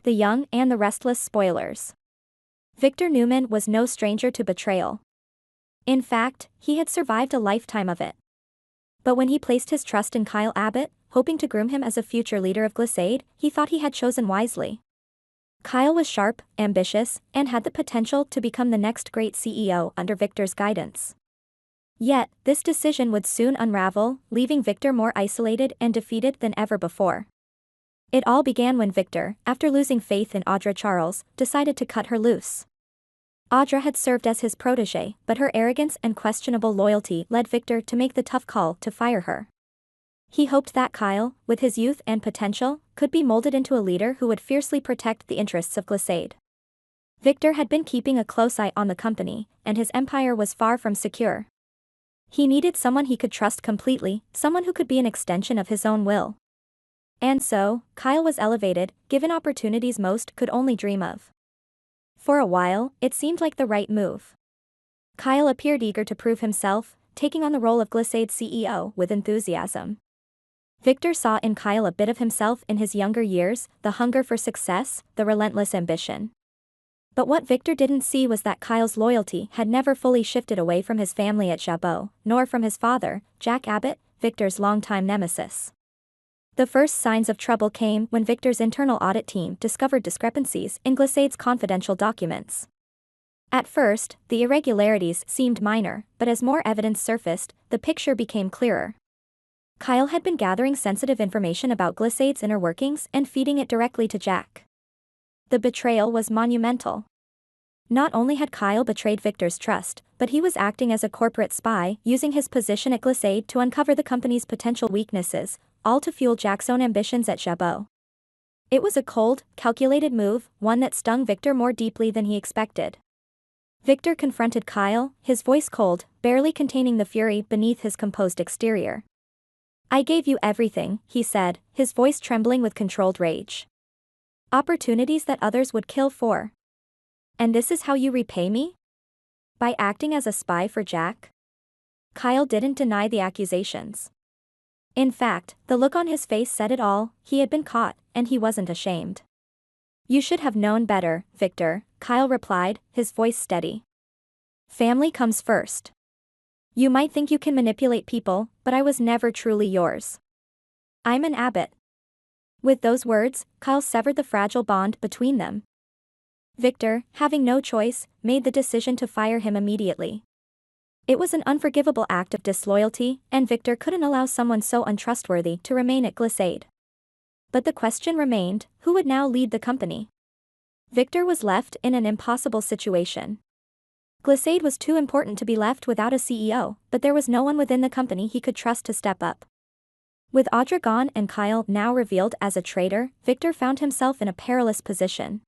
the young, and the restless spoilers. Victor Newman was no stranger to betrayal. In fact, he had survived a lifetime of it. But when he placed his trust in Kyle Abbott, hoping to groom him as a future leader of Glissade, he thought he had chosen wisely. Kyle was sharp, ambitious, and had the potential to become the next great CEO under Victor's guidance. Yet, this decision would soon unravel, leaving Victor more isolated and defeated than ever before. It all began when Victor, after losing faith in Audra Charles, decided to cut her loose. Audra had served as his protégé, but her arrogance and questionable loyalty led Victor to make the tough call to fire her. He hoped that Kyle, with his youth and potential, could be molded into a leader who would fiercely protect the interests of Glissade. Victor had been keeping a close eye on the company, and his empire was far from secure. He needed someone he could trust completely, someone who could be an extension of his own will. And so, Kyle was elevated, given opportunities most could only dream of. For a while, it seemed like the right move. Kyle appeared eager to prove himself, taking on the role of Glissade's CEO with enthusiasm. Victor saw in Kyle a bit of himself in his younger years, the hunger for success, the relentless ambition. But what Victor didn't see was that Kyle's loyalty had never fully shifted away from his family at Jabot, nor from his father, Jack Abbott, Victor's longtime nemesis. The first signs of trouble came when Victor's internal audit team discovered discrepancies in Glissade's confidential documents. At first, the irregularities seemed minor, but as more evidence surfaced, the picture became clearer. Kyle had been gathering sensitive information about Glissade's inner workings and feeding it directly to Jack. The betrayal was monumental. Not only had Kyle betrayed Victor's trust, but he was acting as a corporate spy, using his position at Glissade to uncover the company's potential weaknesses, all to fuel Jack's own ambitions at Jabot. It was a cold, calculated move, one that stung Victor more deeply than he expected. Victor confronted Kyle, his voice cold, barely containing the fury beneath his composed exterior. "I gave you everything," he said, his voice trembling with controlled rage. "Opportunities that others would kill for. And this is how you repay me? By acting as a spy for Jack?" Kyle didn't deny the accusations. In fact, the look on his face said it all. He had been caught, and he wasn't ashamed. "You should have known better, Victor," Kyle replied, his voice steady. "Family comes first. You might think you can manipulate people, but I was never truly yours. I'm an Abbott." With those words, Kyle severed the fragile bond between them. Victor, having no choice, made the decision to fire him immediately. It was an unforgivable act of disloyalty, and Victor couldn't allow someone so untrustworthy to remain at Glissade. But the question remained, who would now lead the company? Victor was left in an impossible situation. Glissade was too important to be left without a CEO, but there was no one within the company he could trust to step up. With Audra gone and Kyle now revealed as a traitor, Victor found himself in a perilous position.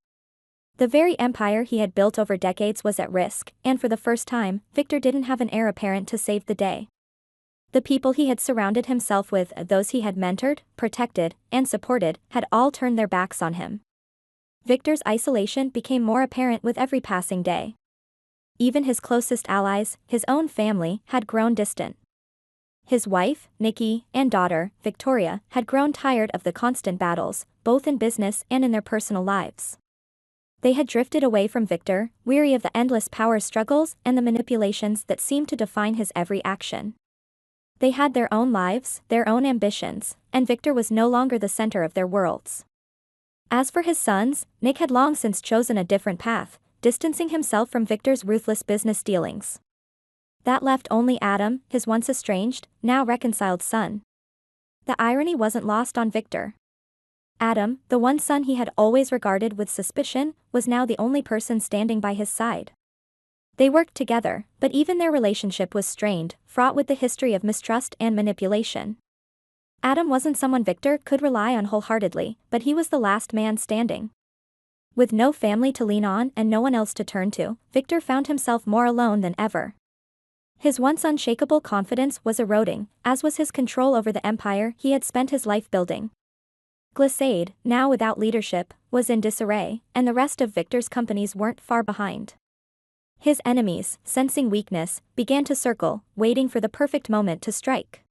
The very empire he had built over decades was at risk, and for the first time, Victor didn't have an heir apparent to save the day. The people he had surrounded himself with, those he had mentored, protected, and supported, had all turned their backs on him. Victor's isolation became more apparent with every passing day. Even his closest allies, his own family, had grown distant. His wife, Nikki, and daughter, Victoria, had grown tired of the constant battles, both in business and in their personal lives. They had drifted away from Victor, weary of the endless power struggles and the manipulations that seemed to define his every action. They had their own lives, their own ambitions, and Victor was no longer the center of their worlds. As for his sons, Nick had long since chosen a different path, distancing himself from Victor's ruthless business dealings. That left only Adam, his once estranged, now reconciled son. The irony wasn't lost on Victor. Adam, the one son he had always regarded with suspicion, was now the only person standing by his side. They worked together, but even their relationship was strained, fraught with the history of mistrust and manipulation. Adam wasn't someone Victor could rely on wholeheartedly, but he was the last man standing. With no family to lean on and no one else to turn to, Victor found himself more alone than ever. His once unshakable confidence was eroding, as was his control over the empire he had spent his life building. Glissade, now without leadership, was in disarray, and the rest of Victor's companies weren't far behind. His enemies, sensing weakness, began to circle, waiting for the perfect moment to strike.